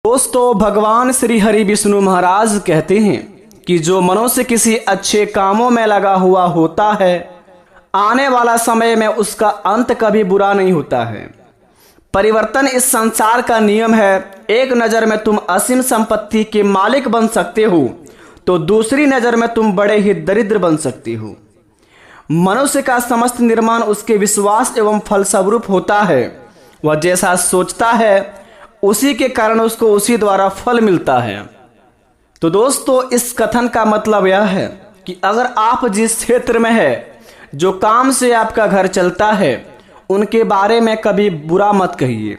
दोस्तों, भगवान श्री हरि विष्णु महाराज कहते हैं कि जो मनुष्य किसी अच्छे कामों में लगा हुआ होता है, आने वाला समय में उसका अंत कभी बुरा नहीं होता है। परिवर्तन इस संसार का नियम है। एक नज़र में तुम असीम संपत्ति के मालिक बन सकते हो, तो दूसरी नज़र में तुम बड़े ही दरिद्र बन सकते हो। मनुष्य का समस्त निर्माण उसके विश्वास एवं फलस्वरूप होता है। वह जैसा सोचता है उसी के कारण उसको उसी द्वारा फल मिलता है। तो दोस्तों, इस कथन का मतलब यह है कि अगर आप जिस क्षेत्र में है, जो काम से आपका घर चलता है, उनके बारे में कभी बुरा मत कहिए।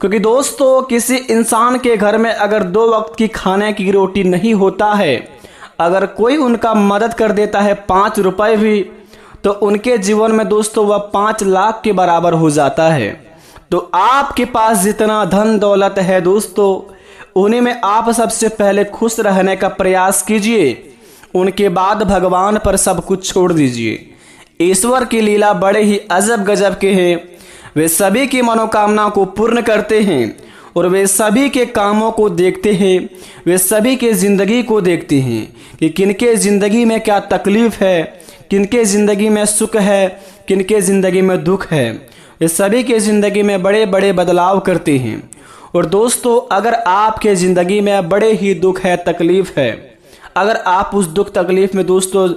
क्योंकि दोस्तों, किसी इंसान के घर में अगर 2 वक्त की खाने की रोटी नहीं होता है, अगर कोई उनका मदद कर देता है 5 रुपए भी, तो उनके जीवन में दोस्तों वह 5 लाख के बराबर हो जाता है। तो आपके पास जितना धन दौलत है दोस्तों, उन्हीं में आप सबसे पहले खुश रहने का प्रयास कीजिए। उनके बाद भगवान पर सब कुछ छोड़ दीजिए। ईश्वर की लीला बड़े ही अजब गजब के हैं। वे सभी की मनोकामना को पूर्ण करते हैं और वे सभी के कामों को देखते हैं। वे सभी के ज़िंदगी को देखते हैं कि किनके ज़िंदगी में क्या तकलीफ़ है, किनके ज़िंदगी में सुख है, किनके ज़िंदगी में दुख है। वे सभी के ज़िंदगी में बड़े बड़े बदलाव करते हैं। और दोस्तों, अगर आपके ज़िंदगी में बड़े ही दुख है, तकलीफ़ है, अगर आप उस दुख तकलीफ़ में दोस्तों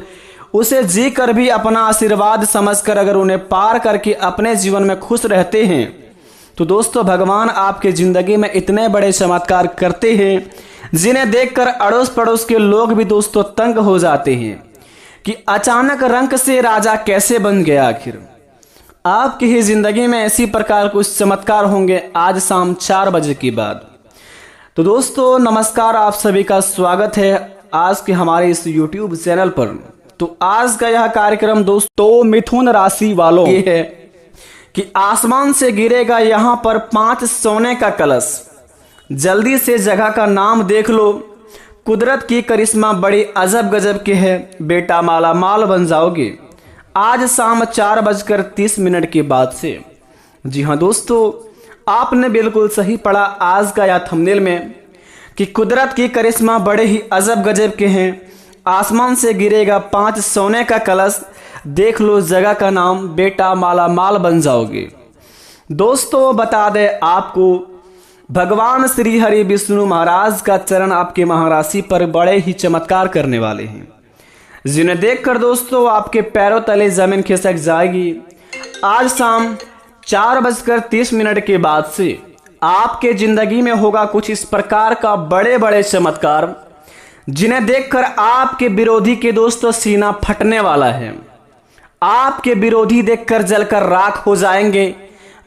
उसे जी कर भी अपना आशीर्वाद समझकर अगर उन्हें पार करके अपने जीवन में खुश रहते हैं, तो दोस्तों भगवान आपके ज़िंदगी में इतने बड़े चमत्कार करते हैं जिन्हें देखकर अड़ोस पड़ोस के लोग भी दोस्तों तंग हो जाते हैं कि अचानक रंक से राजा कैसे बन गया। आखिर आपकी ही ज़िंदगी में इसी प्रकार कुछ चमत्कार होंगे आज शाम 4 बजे के बाद। तो दोस्तों नमस्कार, आप सभी का स्वागत है आज के हमारे इस YouTube चैनल पर। तो आज का यह कार्यक्रम दोस्तों मिथुन राशि वालों ये है कि आसमान से गिरेगा यहाँ पर 5 सोने का कलश। जल्दी से जगह का नाम देख लो। कुदरत की करिश्मा बड़ी अजब गजब के है। बेटा माला माल बन जाओगे आज शाम 4:30 के बाद से। जी हाँ दोस्तों, आपने बिल्कुल सही पढ़ा आज का यह थंबनेल में कि कुदरत की करिश्मा बड़े ही अजब गजब के हैं। आसमान से गिरेगा 5 सोने का कलश। देख लो जगह का नाम, बेटा माला माल बन जाओगे। दोस्तों बता दें आपको, भगवान श्री हरि विष्णु महाराज का चरण आपके महाराशि पर बड़े ही चमत्कार करने वाले हैं, जिन्हें देखकर दोस्तों आपके पैरों तले जमीन खिसक जाएगी। आज शाम 4:30 के बाद से आपके जिंदगी में होगा कुछ इस प्रकार का बड़े बड़े चमत्कार, जिन्हें देखकर आपके विरोधी के दोस्तों सीना फटने वाला है। आपके विरोधी देखकर जलकर राख हो जाएंगे।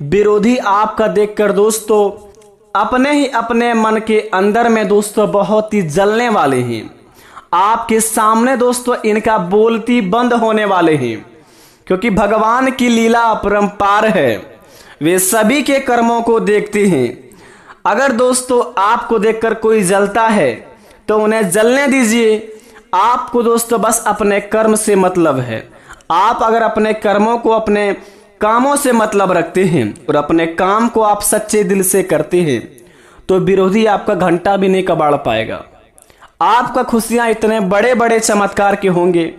विरोधी आपका देखकर दोस्तों अपने ही अपने मन के अंदर में दोस्तों बहुत ही जलने वाले हैं। आपके सामने दोस्तों इनका बोलती बंद होने वाले हैं, क्योंकि भगवान की लीला अपरंपार है। वे सभी के कर्मों को देखते हैं। अगर दोस्तों आपको देखकर कोई जलता है तो उन्हें जलने दीजिए। आपको दोस्तों बस अपने कर्म से मतलब है। आप अगर अपने कर्मों को, अपने कामों से मतलब रखते हैं और अपने काम को आप सच्चे दिल से करते हैं, तो विरोधी आपका घंटा भी नहीं कबाड़ पाएगा। आपका खुशियां इतने बड़े बड़े चमत्कार के होंगे।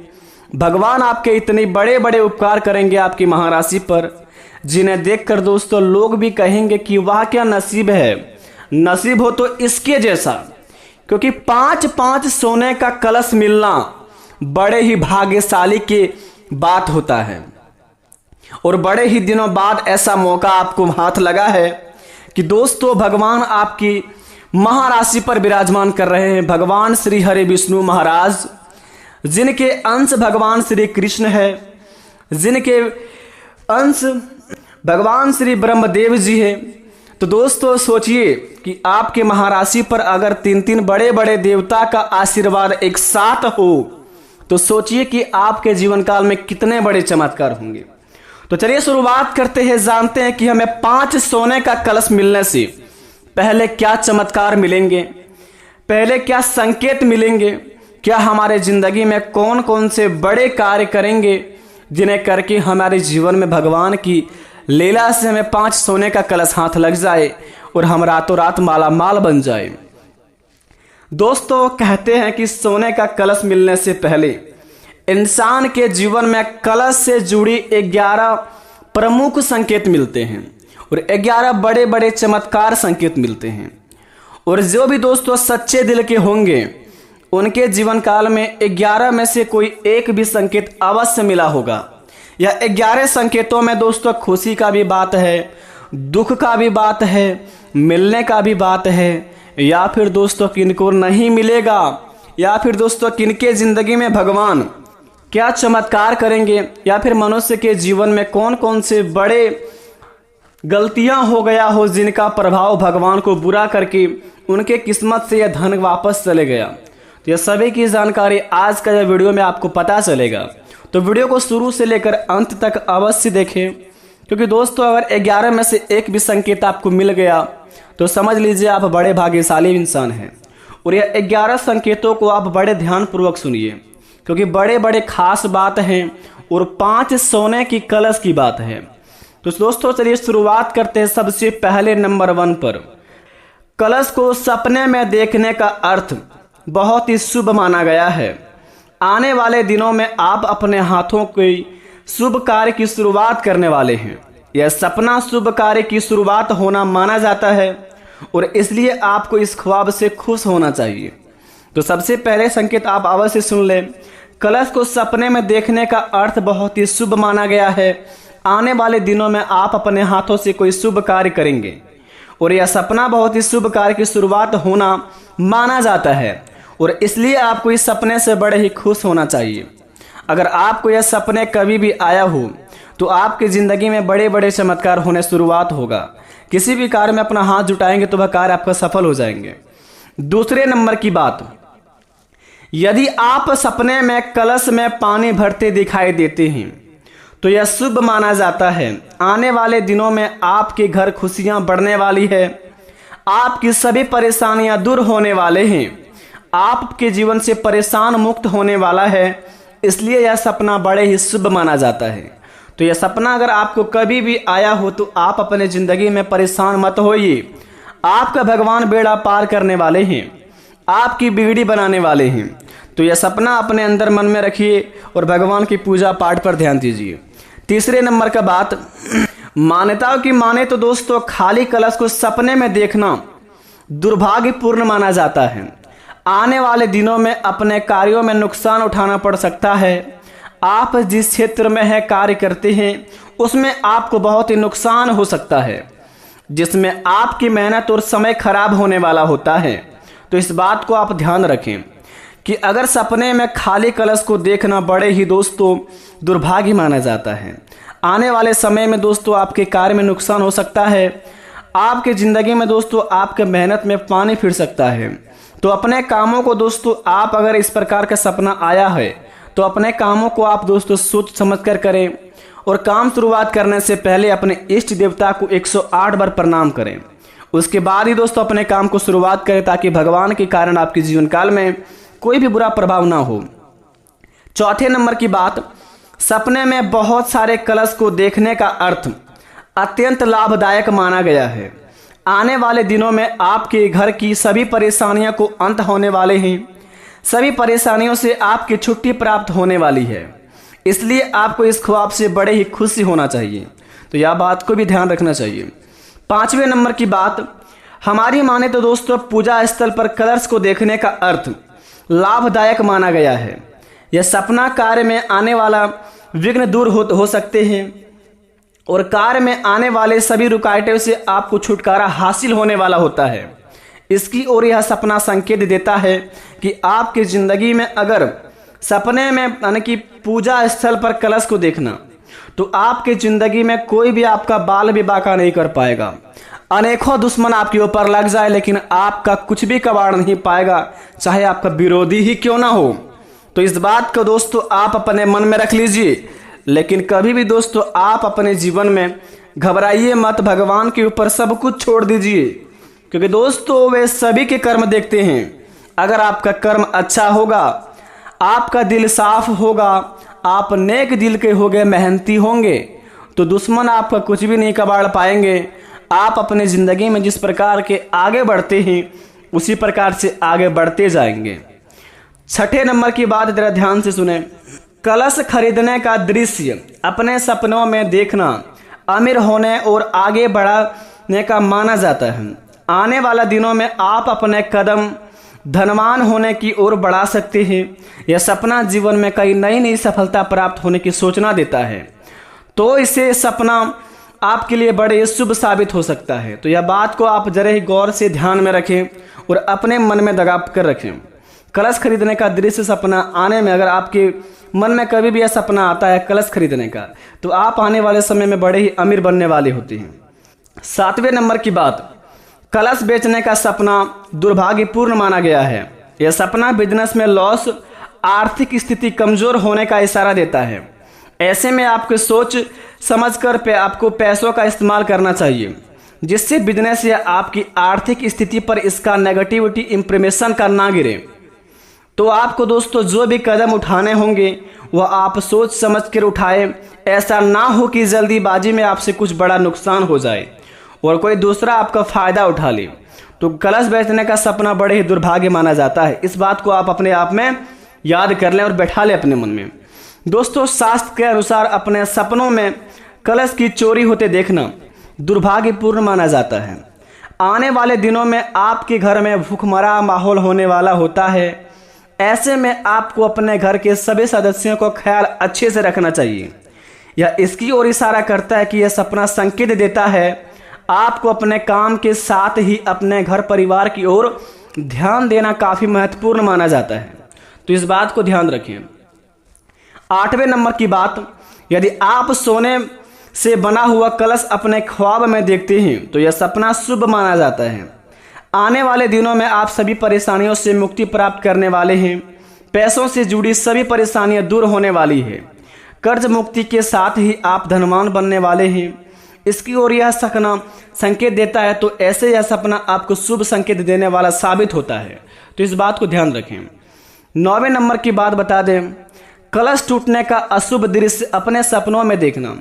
भगवान आपके इतने बड़े बड़े उपकार करेंगे आपकी महाराशि पर, जिन्हें देखकर दोस्तों लोग भी कहेंगे कि वाह क्या नसीब है, नसीब हो तो इसके जैसा। क्योंकि 5 सोने का कलश मिलना बड़े ही भाग्यशाली की बात होता है। और बड़े ही दिनों बाद ऐसा मौका आपको हाथ लगा है कि दोस्तों भगवान आपकी महाराशि पर विराजमान कर रहे हैं। भगवान श्री हरि विष्णु महाराज, जिनके अंश भगवान श्री कृष्ण है, जिनके अंश भगवान श्री ब्रह्मदेव जी है। तो दोस्तों सोचिए कि आपके महाराशि पर अगर 3 बड़े बड़े देवता का आशीर्वाद एक साथ हो, तो सोचिए कि आपके जीवन काल में कितने बड़े चमत्कार होंगे। तो चलिए शुरुआत करते हैं, जानते हैं कि हमें 5 सोने का कलश मिलने से पहले क्या चमत्कार मिलेंगे, पहले क्या संकेत मिलेंगे, क्या हमारे जिंदगी में कौन कौन से बड़े कार्य करेंगे जिन्हें करके हमारे जीवन में भगवान की लीला से हमें 5 सोने का कलश हाथ लग जाए और हम रातों रात माला माल बन जाए। दोस्तों, कहते हैं कि सोने का कलश मिलने से पहले इंसान के जीवन में कलश से जुड़ी 11 प्रमुख संकेत मिलते हैं और 11 बड़े बड़े चमत्कार संकेत मिलते हैं। और जो भी दोस्तों सच्चे दिल के होंगे उनके जीवन काल में 11 में से कोई एक भी संकेत अवश्य मिला होगा। यह 11 संकेतों में दोस्तों खुशी का भी बात है, दुख का भी बात है, मिलने का भी बात है, या फिर दोस्तों किनको नहीं मिलेगा, या फिर दोस्तों किनके जिंदगी में भगवान क्या चमत्कार करेंगे, या फिर मनुष्य के जीवन में कौन कौन से बड़े गलतियां हो गया हो जिनका प्रभाव भगवान को बुरा करके उनके किस्मत से यह धन वापस चले गया। तो यह सभी की जानकारी आज का यह वीडियो में आपको पता चलेगा। तो वीडियो को शुरू से लेकर अंत तक अवश्य देखें, क्योंकि दोस्तों अगर 11 में से एक भी संकेत आपको मिल गया तो समझ लीजिए आप बड़े भाग्यशाली इंसान हैं। और यह 11 संकेतों को आप बड़े ध्यानपूर्वक सुनिए, क्योंकि बड़े बड़े खास बात हैं और 5 सोने की कलश की बात है। तो दोस्तों चलिए शुरुआत करते हैं सबसे पहले नंबर 1 पर। कलश को सपने में देखने का अर्थ बहुत ही शुभ माना गया है। आने वाले दिनों में आप अपने हाथों के शुभ कार्य की शुरुआत करने वाले हैं। यह सपना शुभ कार्य की शुरुआत होना माना जाता है और इसलिए आपको इस ख्वाब से खुश होना चाहिए। तो सबसे पहले संकेत आप अवश्य सुन लें। कलश को सपने में देखने का अर्थ बहुत ही शुभ माना गया है। आने वाले दिनों में आप अपने हाथों से कोई शुभ कार्य करेंगे और यह सपना बहुत ही शुभ कार्य की शुरुआत होना माना जाता है और इसलिए आपको इस सपने से बड़े ही खुश होना चाहिए। अगर आपको यह सपने कभी भी आया हो तो आपकी ज़िंदगी में बड़े बड़े चमत्कार होने शुरुआत होगा। किसी भी कार्य में अपना हाथ जुटाएंगे तो वह कार्य आपका सफल हो जाएंगे। दूसरे नंबर की बात, यदि आप सपने में कलश में पानी भरते दिखाई देते हैं तो यह शुभ माना जाता है। आने वाले दिनों में आपके घर खुशियां बढ़ने वाली है, आपकी सभी परेशानियां दूर होने वाले हैं, आपके जीवन से परेशान मुक्त होने वाला है, इसलिए यह सपना बड़े ही शुभ माना जाता है। तो यह सपना अगर आपको कभी भी आया हो तो आप अपने ज़िंदगी में परेशान मत होइए। आपका भगवान बेड़ा पार करने वाले हैं, आपकी बिगड़ी बनाने वाले हैं। तो यह सपना अपने अंदर मन में रखिए और भगवान की पूजा पाठ पर ध्यान दीजिए। तीसरे नंबर का बात, मान्यताओं की माने तो दोस्तों खाली कलश को सपने में देखना दुर्भाग्यपूर्ण माना जाता है। आने वाले दिनों में अपने कार्यों में नुकसान उठाना पड़ सकता है। आप जिस क्षेत्र में है कार्य करते हैं उसमें आपको बहुत ही नुकसान हो सकता है, जिसमें आपकी मेहनत और समय खराब होने वाला होता है। तो इस बात को आप ध्यान रखें कि अगर सपने में खाली कलश को देखना बड़े ही दोस्तों दुर्भाग्य माना जाता है। आने वाले समय में दोस्तों आपके कार्य में नुकसान हो सकता है, आपके ज़िंदगी में दोस्तों आपके मेहनत में पानी फिर सकता है। तो अपने कामों को दोस्तों आप अगर इस प्रकार का सपना आया है तो अपने कामों को आप दोस्तों सोच समझ कर करें और काम शुरुआत करने से पहले अपने इष्ट देवता को 108 बार प्रणाम करें। उसके बाद ही दोस्तों अपने काम को शुरुआत करें ताकि भगवान के कारण आपके जीवन काल में कोई भी बुरा प्रभाव ना हो। चौथे नंबर की बात, सपने में बहुत सारे कलश को देखने का अर्थ अत्यंत लाभदायक माना गया है। आने वाले दिनों में आपके घर की सभी परेशानियों को अंत होने वाले हैं, सभी परेशानियों से आपकी छुट्टी प्राप्त होने वाली है, इसलिए आपको इस ख्वाब से बड़े ही खुशी होना चाहिए। तो यह बात को भी ध्यान रखना चाहिए। पांचवें नंबर की बात, हमारी माने तो दोस्तों पूजा स्थल पर कलश को देखने का अर्थ लाभदायक माना गया है। यह सपना कार्य में आने वाला विघ्न दूर हो सकते हैं और कार्य में आने वाले सभी रुकावटों से आपको छुटकारा हासिल होने वाला होता है। इसकी ओर यह सपना संकेत देता है कि आपकी ज़िंदगी में अगर सपने में यानी कि पूजा स्थल पर कलश को देखना तो आपकी ज़िंदगी में कोई भी आपका बाल भी बाका नहीं कर पाएगा। अनेकों दुश्मन आपके ऊपर लग जाए लेकिन आपका कुछ भी कबाड़ नहीं पाएगा, चाहे आपका विरोधी ही क्यों ना हो। तो इस बात को दोस्तों आप अपने मन में रख लीजिए, लेकिन कभी भी दोस्तों आप अपने जीवन में घबराइए मत, भगवान के ऊपर सब कुछ छोड़ दीजिए, क्योंकि दोस्तों वे सभी के कर्म देखते हैं। अगर आपका कर्म अच्छा होगा, आपका दिल साफ होगा, आप नेक दिल के होंगे, मेहनती होंगे, तो दुश्मन आपका कुछ भी नहीं कबाड़ पाएंगे। आप अपने ज़िंदगी में जिस प्रकार के आगे बढ़ते हैं उसी प्रकार से आगे बढ़ते जाएंगे। छठे नंबर की बात जरा ध्यान से सुने। कलश खरीदने का दृश्य अपने सपनों में देखना अमीर होने और आगे बढ़ने का माना जाता है। आने वाला दिनों में आप अपने कदम धनवान होने की ओर बढ़ा सकते हैं। यह सपना जीवन में कई नई नई सफलता प्राप्त होने की सूचना देता है, तो इसे सपना आपके लिए बड़े शुभ साबित हो सकता है। तो यह बात को आप जरा ही गौर से ध्यान में रखें और अपने मन में दगा कर रखें। कलश खरीदने का दृश्य सपना आने में, अगर आपके मन में कभी भी यह सपना आता है कलश खरीदने का, तो आप आने वाले समय में बड़े ही अमीर बनने वाले होते हैं। सातवें नंबर की बात, कलश बेचने का सपना दुर्भाग्यपूर्ण माना गया है। यह सपना बिजनेस में लॉस, आर्थिक स्थिति कमजोर होने का इशारा देता है। ऐसे में आपको सोच समझकर आपको पैसों का इस्तेमाल करना चाहिए, जिससे बिजनेस या आपकी आर्थिक स्थिति पर इसका नेगेटिविटी इंप्रेशन का ना गिरे। तो आपको दोस्तों जो भी कदम उठाने होंगे वह आप सोच समझ कर उठाएं। ऐसा ना हो कि जल्दीबाजी में आपसे कुछ बड़ा नुकसान हो जाए और कोई दूसरा आपका फायदा उठा ले। तो कलश बेचने का सपना बड़े ही दुर्भाग्य माना जाता है। इस बात को आप अपने आप में याद कर लें और बैठा लें अपने मन में। दोस्तों, शास्त्र के अनुसार अपने सपनों में कलश की चोरी होते देखना दुर्भाग्यपूर्ण माना जाता है। आने वाले दिनों में आपके घर में भूखमरा माहौल होने वाला होता है। ऐसे में आपको अपने घर के सभी सदस्यों को ख्याल अच्छे से रखना चाहिए। यह इसकी ओर इशारा करता है कि यह सपना संकेत देता है आपको अपने काम के साथ ही अपने घर परिवार की ओर ध्यान देना काफ़ी महत्वपूर्ण माना जाता है। तो इस बात को ध्यान रखें। आठवें नंबर की बात, यदि आप सोने से बना हुआ कलश अपने ख्वाब में देखते हैं तो यह सपना शुभ माना जाता है। आने वाले दिनों में आप सभी परेशानियों से मुक्ति प्राप्त करने वाले हैं। पैसों से जुड़ी सभी परेशानियां दूर होने वाली है। कर्ज मुक्ति के साथ ही आप धनवान बनने वाले हैं। इसकी ओर यह सपना संकेत देता है, तो ऐसे यह सपना आपको शुभ संकेत देने वाला साबित होता है। तो इस बात को ध्यान रखें। 9वें नंबर की बात बता दें, कलश टूटने का अशुभ दृश्य अपने सपनों में देखना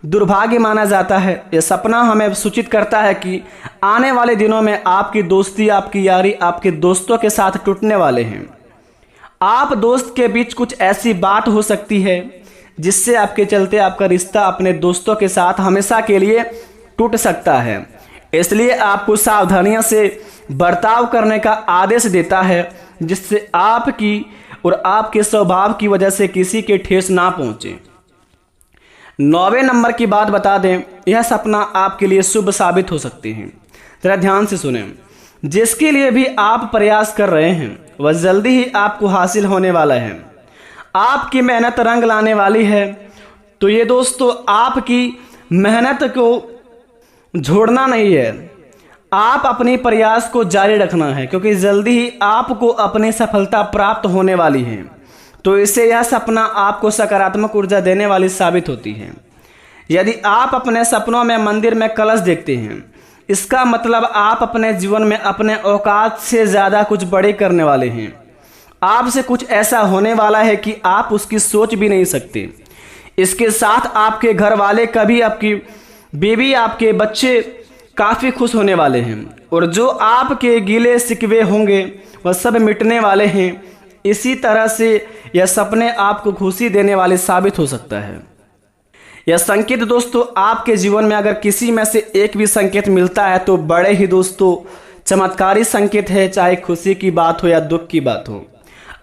दुर्भाग्य माना जाता है। यह सपना हमें सूचित करता है कि आने वाले दिनों में आपकी दोस्ती, आपकी यारी आपके दोस्तों के साथ टूटने वाले हैं। आप दोस्त के बीच कुछ ऐसी बात हो सकती है जिससे आपके चलते आपका रिश्ता अपने दोस्तों के साथ हमेशा के लिए टूट सकता है। इसलिए आपको सावधानियों से बर्ताव करने का आदेश देता है, जिससे आपकी और आपके स्वभाव की वजह से किसी के ठेस ना पहुंचे। 9वें नंबर की बात बता दें, यह सपना आपके लिए शुभ साबित हो सकते हैं। जरा ध्यान से सुने। जिसके लिए भी आप प्रयास कर रहे हैं वह जल्दी ही आपको हासिल होने वाला है। आपकी मेहनत रंग लाने वाली है। तो ये दोस्तों, आपकी मेहनत को छोड़ना नहीं है, आप अपने प्रयास को जारी रखना है, क्योंकि जल्दी ही आपको अपनी सफलता प्राप्त होने वाली है। तो इससे यह सपना आपको सकारात्मक ऊर्जा देने वाली साबित होती है। यदि आप अपने सपनों में मंदिर में कलश देखते हैं, इसका मतलब आप अपने जीवन में अपने औकात से ज़्यादा कुछ बड़े करने वाले हैं। आपसे कुछ ऐसा होने वाला है कि आप उसकी सोच भी नहीं सकते। इसके साथ आपके घर वाले, कभी आपकी बीवी, आपके बच्चे काफ़ी खुश होने वाले हैं, और जो आपके गिले शिकवे होंगे वह सब मिटने वाले हैं। इसी तरह से यह सपने आपको खुशी देने वाले साबित हो सकता है। यह संकेत दोस्तों आपके जीवन में अगर किसी में से एक भी संकेत मिलता है तो बड़े ही दोस्तों चमत्कारी संकेत है, चाहे खुशी की बात हो या दुख की बात हो।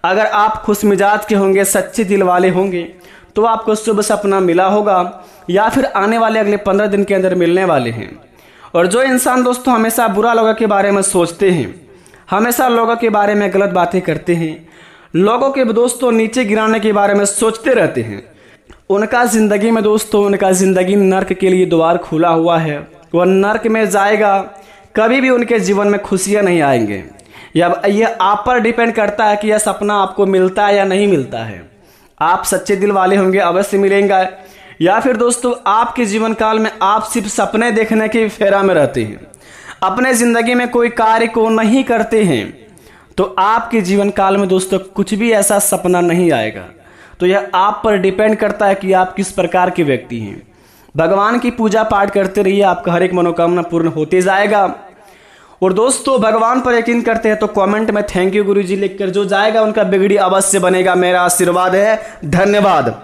अगर आप खुश मिजाज के होंगे, सच्चे दिल वाले होंगे, तो आपको शुभ सपना मिला होगा या फिर आने वाले अगले 15 दिन के अंदर मिलने वाले हैं। और जो इंसान दोस्तों हमेशा बुरा लोगों के बारे में सोचते हैं, हमेशा लोगों के बारे में गलत बातें करते हैं, लोगों के दोस्तों नीचे गिराने के बारे में सोचते रहते हैं, उनका ज़िंदगी में दोस्तों उनका ज़िंदगी नर्क के लिए द्वार खुला हुआ है। वह नर्क में जाएगा, कभी भी उनके जीवन में खुशियाँ नहीं आएंगे। यह आप पर डिपेंड करता है कि यह सपना आपको मिलता है या नहीं मिलता है। आप सच्चे दिल वाले होंगे, अवश्य मिलेंगे, या फिर दोस्तों आपके जीवन काल में आप सिर्फ सपने देखने की फेरा में रहते हैं, अपने ज़िंदगी में कोई कार्य को नहीं करते हैं, तो आपके जीवन काल में दोस्तों कुछ भी ऐसा सपना नहीं आएगा। तो यह आप पर डिपेंड करता है कि आप किस प्रकार के व्यक्ति हैं। भगवान की पूजा पाठ करते रहिए, आपका हर एक मनोकामना पूर्ण होते जाएगा। और दोस्तों, भगवान पर यकीन करते हैं तो कमेंट में थैंक यू गुरुजी लिखकर जो जाएगा उनका बिगड़ी अवश्य बनेगा, मेरा आशीर्वाद है। धन्यवाद।